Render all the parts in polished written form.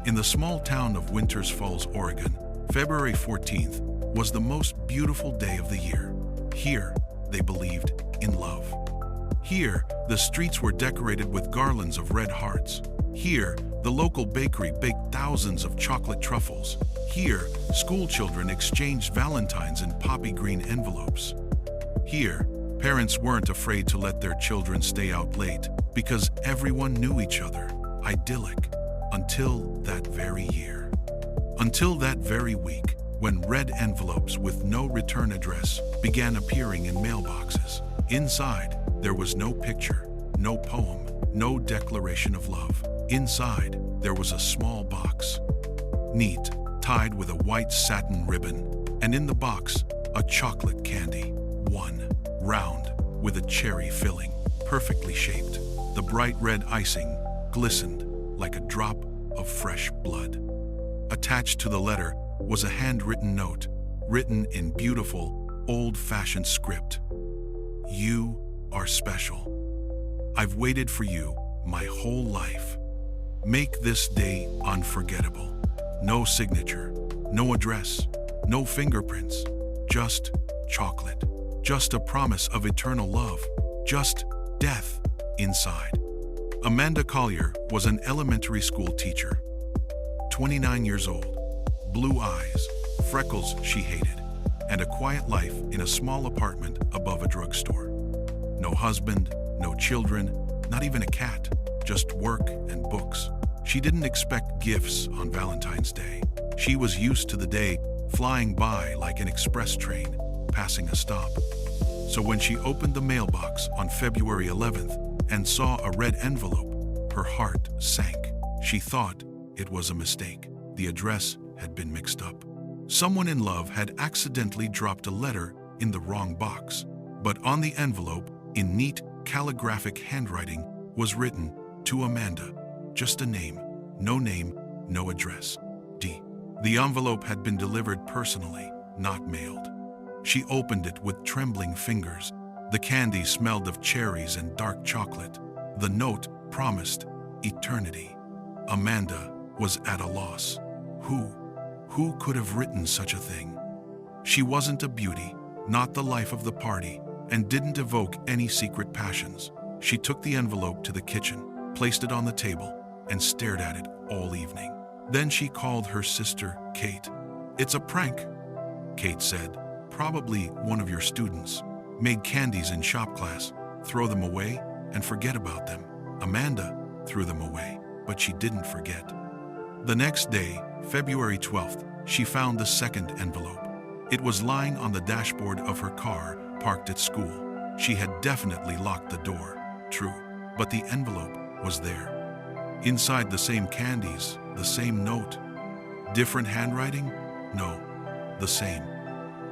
In the small town of Winters Falls, Oregon, February 14th was the most beautiful day of the year. Here, they believed in love. Here, the streets were decorated with garlands of red hearts. Here, the local bakery baked thousands of chocolate truffles. Here, school children exchanged Valentines in poppy green envelopes. Here, parents weren't afraid to let their children stay out late because everyone knew each other. Idyllic. Until that very year. Until that very week, when red envelopes with no return address began appearing in mailboxes. Inside, there was no picture, no poem, no declaration of love. Inside, there was a small box. Neat, tied with a white satin ribbon, and in the box, a chocolate candy. One, round, with a cherry filling, perfectly shaped. The bright red icing glistened like a drop of fresh blood. Attached to the letter was a handwritten note, written in beautiful, old-fashioned script. You are special. I've waited for you my whole life. Make this day unforgettable. No signature, no address, no fingerprints, just chocolate. Just a promise of eternal love, just death inside. Amanda Collier was an elementary school teacher. 29 years old, blue eyes, freckles she hated, and a quiet life in a small apartment above a drugstore. No husband, no children, not even a cat, just work and books. She didn't expect gifts on Valentine's Day. She was used to the day flying by like an express train, passing a stop. So when she opened the mailbox on February 11th and saw a red envelope, her heart sank. She thought it was a mistake. The address had been mixed up. Someone in love had accidentally dropped a letter in the wrong box. But on the envelope, in neat calligraphic handwriting, was written, "To Amanda." Just a name, no address. D. The envelope had been delivered personally, not mailed. She opened it with trembling fingers. The candy smelled of cherries and dark chocolate. The note promised eternity. Amanda was at a loss. Who could have written such a thing? She wasn't a beauty, not the life of the party, and didn't evoke any secret passions. She took the envelope to the kitchen, placed it on the table, and stared at it all evening. Then she called her sister, Kate. "It's a prank," Kate said. "Probably one of your students made candies in shop class, throw them away, and forget about them." Amanda threw them away, but she didn't forget. The next day, February 12th, she found the second envelope. It was lying on the dashboard of her car, parked at school. She had definitely locked the door, true, but the envelope was there. Inside, the same candies, the same note. Different handwriting? No, the same.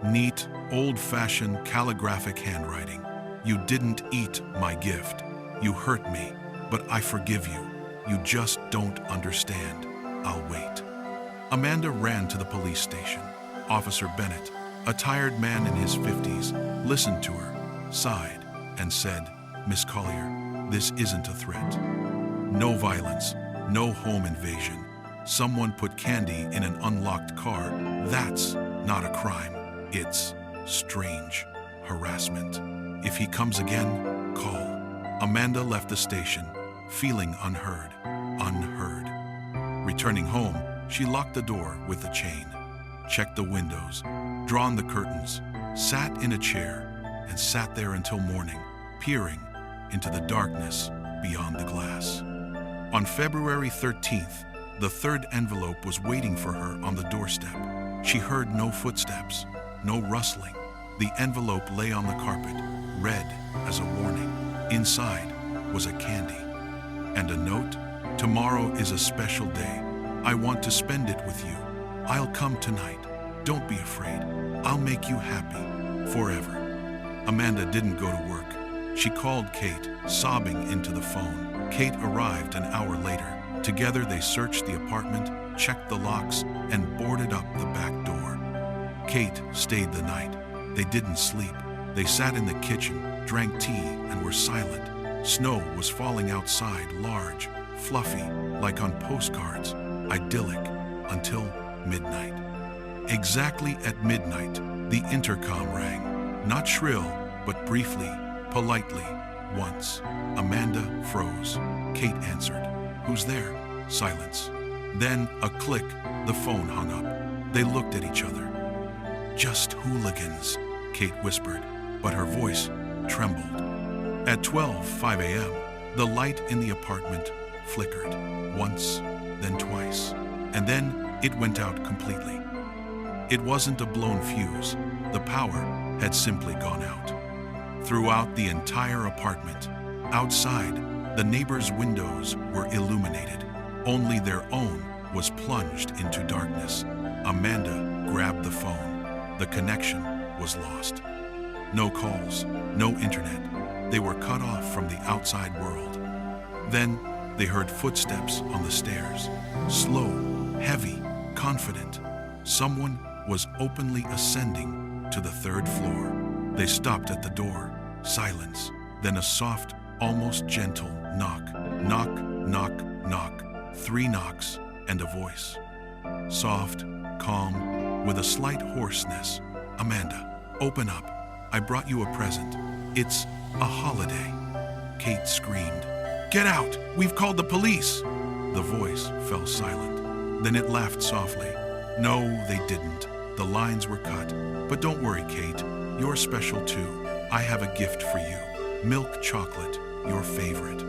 Neat, old-fashioned calligraphic handwriting. "You didn't eat my gift. You hurt me, but I forgive you. You just don't understand. I'll wait." Amanda ran to the police station. Officer Bennett, a tired man in his 50s, listened to her, sighed, and said, "Miss Collier, this isn't a threat. No violence, no home invasion. Someone put candy in an unlocked car. That's not a crime. It's strange harassment. If he comes again, call." Amanda left the station, feeling unheard. Returning home, she locked the door with a chain, checked the windows, drawn the curtains, sat in a chair, and sat there until morning, peering into the darkness beyond the glass. On February 13th, the third envelope was waiting for her on the doorstep. She heard no footsteps, no rustling. The envelope lay on the carpet, red as a warning. Inside was a candy and a note. "Tomorrow is a special day. I want to spend it with you. I'll come tonight. Don't be afraid. I'll make you happy forever." Amanda didn't go to work. She called Kate, sobbing into the phone. Kate arrived an hour later. Together they searched the apartment, checked the locks, and boarded up the back door. Kate stayed the night. They didn't sleep. They sat in the kitchen, drank tea, and were silent. Snow was falling outside, large, fluffy, like on postcards. idyllic until midnight. Exactly at midnight, the intercom rang, not shrill, but briefly, politely, once. Amanda froze. Kate answered. "Who's there?" Silence. Then a click, the phone hung up. They looked at each other. "Just hooligans," Kate whispered, but her voice trembled. At 12:05 a.m., the light in the apartment flickered, once, then twice, and then it went out completely. It wasn't a blown fuse. The power had simply gone out. Throughout the entire apartment, outside, the neighbors' windows were illuminated. Only their own was plunged into darkness. Amanda grabbed the phone. The connection was lost. No calls, no internet. They were cut off from the outside world. Then they heard footsteps on the stairs. Slow, heavy, confident. Someone was openly ascending to the third floor. They stopped at the door. Silence. Then a soft, almost gentle knock. Knock, knock, knock. 3 knocks and a voice. Soft, calm, with a slight hoarseness. "Amanda, open up. I brought you a present. It's a holiday." Kate screamed. "Get out! We've called the police!" The voice fell silent. Then it laughed softly. "No, they didn't. The lines were cut. But don't worry, Kate. You're special too. I have a gift for you. Milk chocolate, your favorite."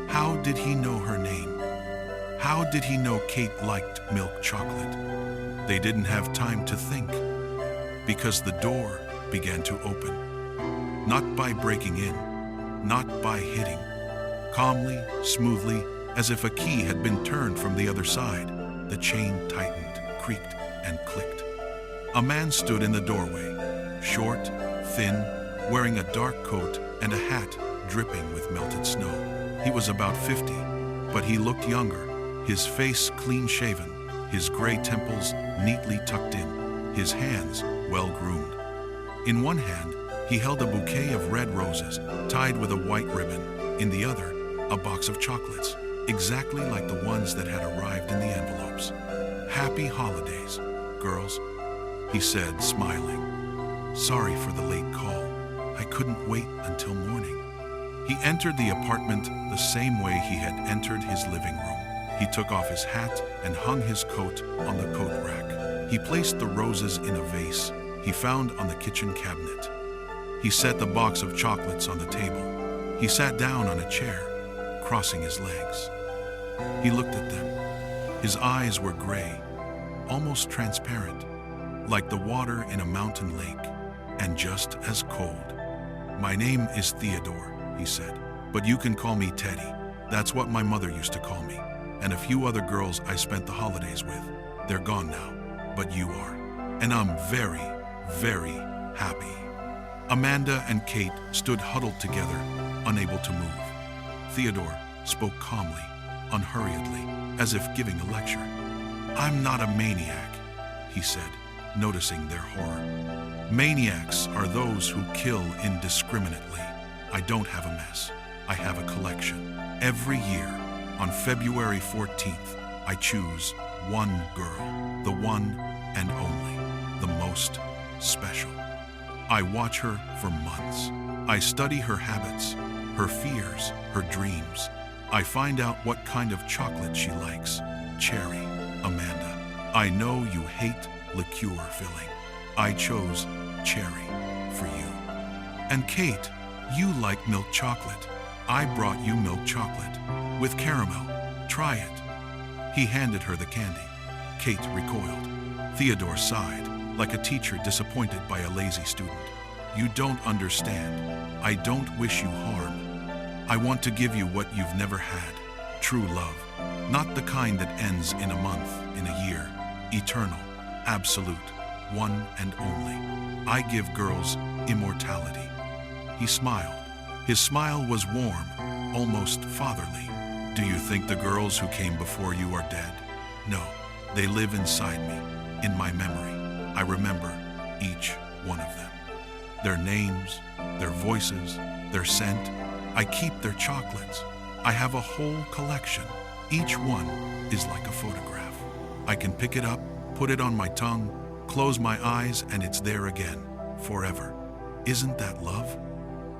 How did he know her name? How did he know Kate liked milk chocolate? They didn't have time to think, because the door began to open. Not by breaking in, not by hitting. Calmly, smoothly, as if a key had been turned from the other side, the chain tightened, creaked, and clicked. A man stood in the doorway, short, thin, wearing a dark coat and a hat dripping with melted snow. He was about 50, but he looked younger, his face clean-shaven, his gray temples neatly tucked in, his hands well-groomed. In one hand, he held a bouquet of red roses tied with a white ribbon. In the other, a box of chocolates, exactly like the ones that had arrived in the envelopes. "Happy holidays, girls," he said, smiling. "Sorry for the late call. I couldn't wait until morning." He entered the apartment the same way he had entered his living room. He took off his hat and hung his coat on the coat rack. He placed the roses in a vase he found on the kitchen cabinet. He set the box of chocolates on the table. He sat down on a chair, crossing his legs. He looked at them. His eyes were gray, almost transparent, like the water in a mountain lake, and just as cold. "My name is Theodore," he said, "but you can call me Teddy. That's what my mother used to call me, and a few other girls I spent the holidays with. They're gone now, but you are. And I'm very, very happy." Amanda and Kate stood huddled together, unable to move. Theodore spoke calmly, unhurriedly, as if giving a lecture. "I'm not a maniac," he said, noticing their horror. "Maniacs are those who kill indiscriminately. I don't have a mess. I have a collection. Every year, on February 14th, I choose one girl, the one and only, the most special. I watch her for months. I study her habits, her fears, her dreams. I find out what kind of chocolate she likes. Cherry, Amanda. I know you hate liqueur filling. I chose cherry for you. And Kate, you like milk chocolate. I brought you milk chocolate with caramel. Try it." He handed her the candy. Kate recoiled. Theodore sighed, like a teacher disappointed by a lazy student. "You don't understand. I don't wish you harm. I want to give you what you've never had. True love. Not the kind that ends in a month, in a year. Eternal, absolute, one and only. I give girls immortality." He smiled. His smile was warm, almost fatherly. "Do you think the girls who came before you are dead? No, they live inside me, in my memory. I remember each one of them. Their names, their voices, their scent. I keep their chocolates. I have a whole collection. Each one is like a photograph." I can pick it up, put it on my tongue, close my eyes, and it's there again, forever. Isn't that love?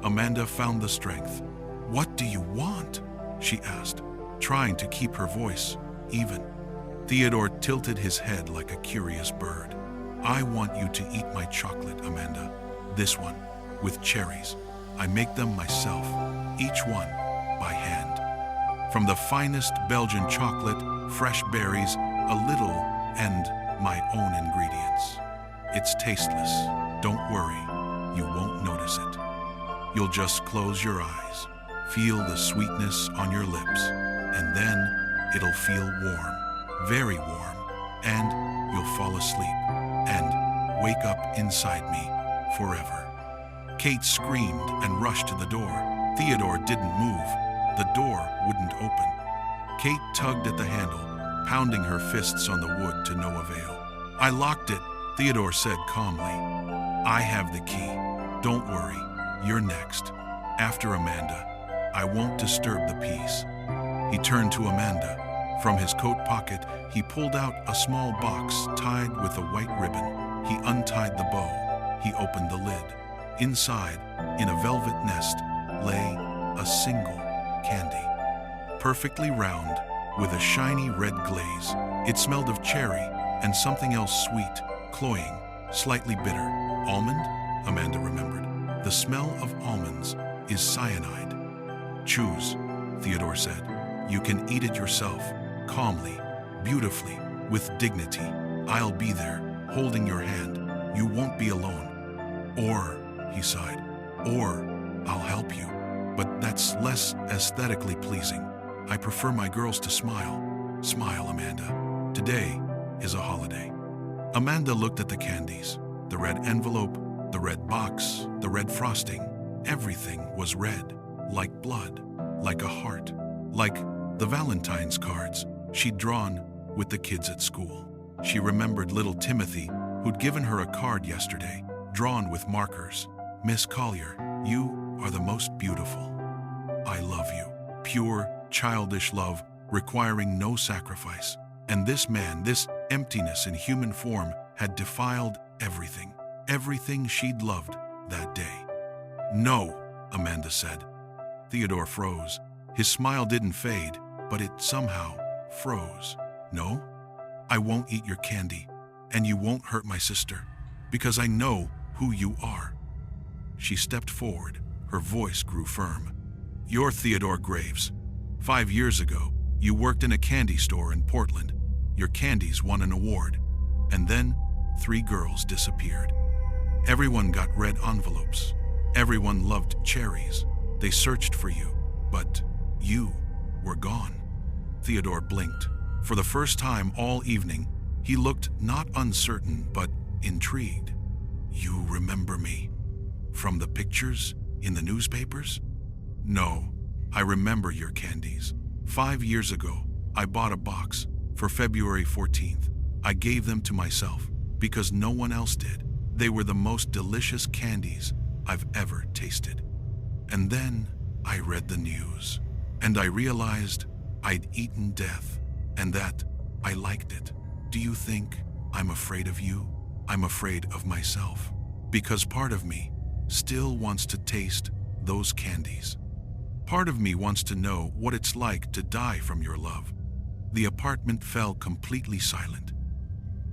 Amanda found the strength. What do you want? She asked, trying to keep her voice even. Theodore tilted his head like a curious bird. I want you to eat my chocolate, Amanda. This one, with cherries. I make them myself, each one by hand. From the finest Belgian chocolate, fresh berries, a little, and my own ingredients. It's tasteless. Don't worry, you won't notice it. You'll just close your eyes, feel the sweetness on your lips, and then it'll feel warm, very warm, and you'll fall asleep and wake up inside me forever. Kate screamed and rushed to the door. Theodore didn't move. The door wouldn't open. Kate tugged at the handle, pounding her fists on the wood to no avail. I locked it, Theodore said calmly. I have the key. Don't worry, you're next. After Amanda, I won't disturb the peace. He turned to Amanda. From his coat pocket, he pulled out a small box tied with a white ribbon. He untied the bow. He opened the lid. Inside, in a velvet nest, lay a single candy. Perfectly round, with a shiny red glaze. It smelled of cherry and something else sweet, cloying, slightly bitter. Almond? Amanda remembered. The smell of almonds is cyanide. Choose, Theodore said. You can eat it yourself, calmly, beautifully, with dignity. I'll be there, holding your hand. You won't be alone. Or, he sighed, or I'll help you. But that's less aesthetically pleasing. I prefer my girls to smile. Smile, Amanda. Today is a holiday. Amanda looked at the candies, the red envelope, the red box, the red frosting. Everything was red, like blood, like a heart, like the Valentine's cards she'd drawn with the kids at school. She remembered little Timothy, who'd given her a card yesterday, drawn with markers. Miss Collier, you are the most beautiful. I love you. Pure, childish love, requiring no sacrifice. And this man, this emptiness in human form, had defiled everything. Everything she'd loved that day. No, Amanda said. Theodore froze. His smile didn't fade, but it somehow froze. No, I won't eat your candy, and you won't hurt my sister, because I know who you are. She stepped forward. Her voice grew firm. You're Theodore Graves. 5 years ago, you worked in a candy store in Portland. Your candies won an award. And then, 3 girls disappeared. Everyone got red envelopes. Everyone loved cherries. They searched for you, but you were gone. Theodore blinked. For the first time all evening, he looked not uncertain, but intrigued. You remember me? From the pictures in the newspapers? No, I remember your candies. 5 years ago, I bought a box for February 14th. I gave them to myself because no one else did. They were the most delicious candies I've ever tasted. And then I read the news, and I realized I'd eaten death, and that I liked it. Do you think I'm afraid of you? I'm afraid of myself, because part of me still wants to taste those candies. Part of me wants to know what it's like to die from your love. The apartment fell completely silent.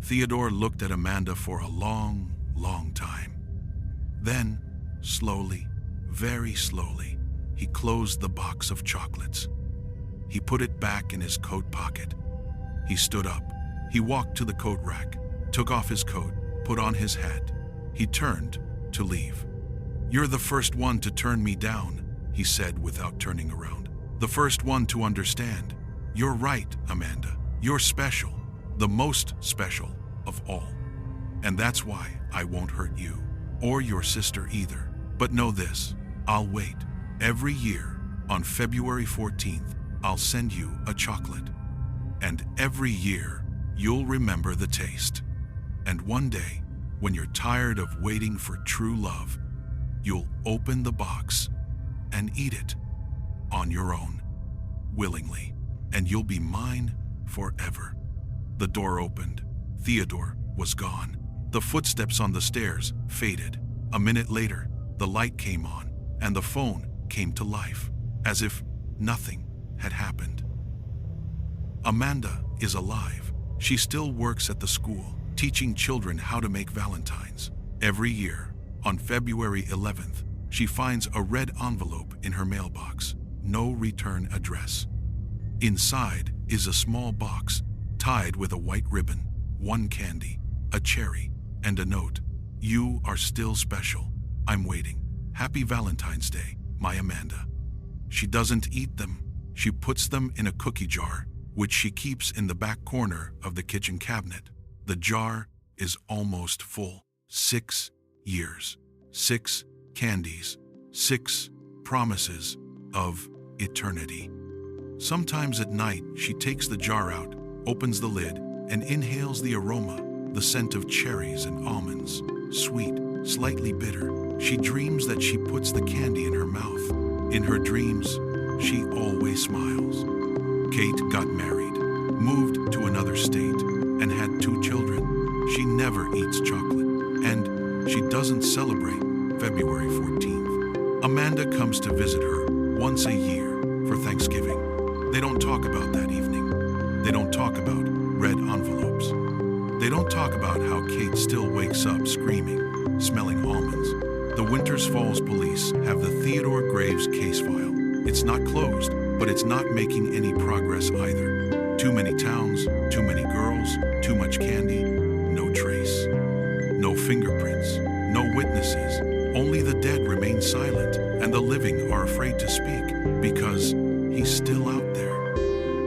Theodore looked at Amanda for a long, long time. Then, slowly, very slowly, he closed the box of chocolates. He put it back in his coat pocket. He stood up. He walked to the coat rack, took off his coat, put on his hat. He turned to leave. You're the first one to turn me down, he said without turning around. The first one to understand. You're right, Amanda. You're special, the most special of all. And that's why I won't hurt you, or your sister either. But know this, I'll wait. Every year, on February 14th, I'll send you a chocolate. And every year, you'll remember the taste. And one day, when you're tired of waiting for true love, you'll open the box and eat it on your own, willingly, and you'll be mine forever. The door opened. Theodore was gone. The footsteps on the stairs faded. A minute later, the light came on, and the phone came to life, as if nothing had happened. Amanda is alive. She still works at the school, teaching children how to make Valentines. Every year, on February 11th, she finds a red envelope in her mailbox. No return address. Inside is a small box tied with a white ribbon, one candy, a cherry, and a note. "You are still special. I'm waiting. Happy Valentine's Day, my Amanda." She doesn't eat them. She puts them in a cookie jar, which she keeps in the back corner of the kitchen cabinet. The jar is almost full. 6 years, 6 candies, 6 promises of eternity. Sometimes at night, she takes the jar out, opens the lid, and inhales the aroma, the scent of cherries and almonds, sweet, slightly bitter. She dreams that she puts the candy in her mouth. In her dreams, she always smiles. Kate got married, moved to another state, and had 2 children. She never eats chocolate, and she doesn't celebrate February 14th. Amanda comes to visit her once a year for Thanksgiving. They don't talk about that evening. They don't talk about red envelopes. They don't talk about how Kate still wakes up screaming, smelling almonds. The Winters Falls police have the Theodore Graves case file. It's not closed, but it's not making any progress either. Too many towns, too many girls, too much candy, no trace. No fingerprints, no witnesses. Only the dead remain silent, and the living are afraid to speak because he's still out there.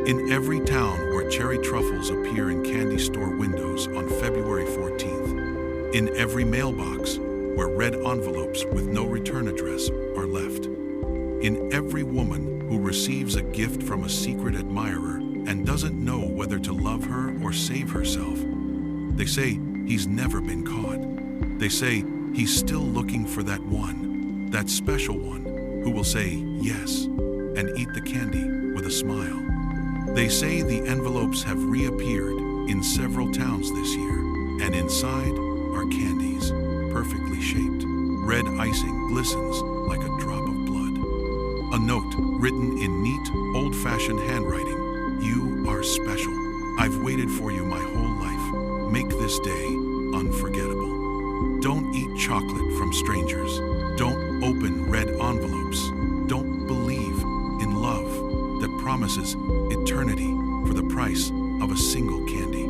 In every town where cherry truffles appear in candy store windows on February 14th, in every mailbox where red envelopes with no return address are left, in every woman who receives a gift from a secret admirer and doesn't know whether to love her or save herself. They say he's never been caught. They say he's still looking for that one, that special one, who will say yes and eat the candy with a smile. They say the envelopes have reappeared in several towns this year, and inside are candies, perfectly shaped. Red icing glistens like a drop of blood. A note written in neat, old-fashioned handwriting. "You are special. I've waited for you my whole life. Make this day unforgettable." Don't eat chocolate from strangers. Don't open red envelopes. Don't believe in love that promises eternity for the price of a single candy.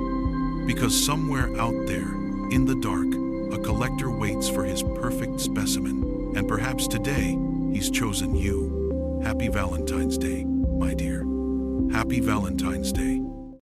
Because somewhere out there, in the dark, a collector waits for his perfect specimen, and perhaps today he's chosen you. Happy Valentine's Day, my dear. Happy Valentine's Day.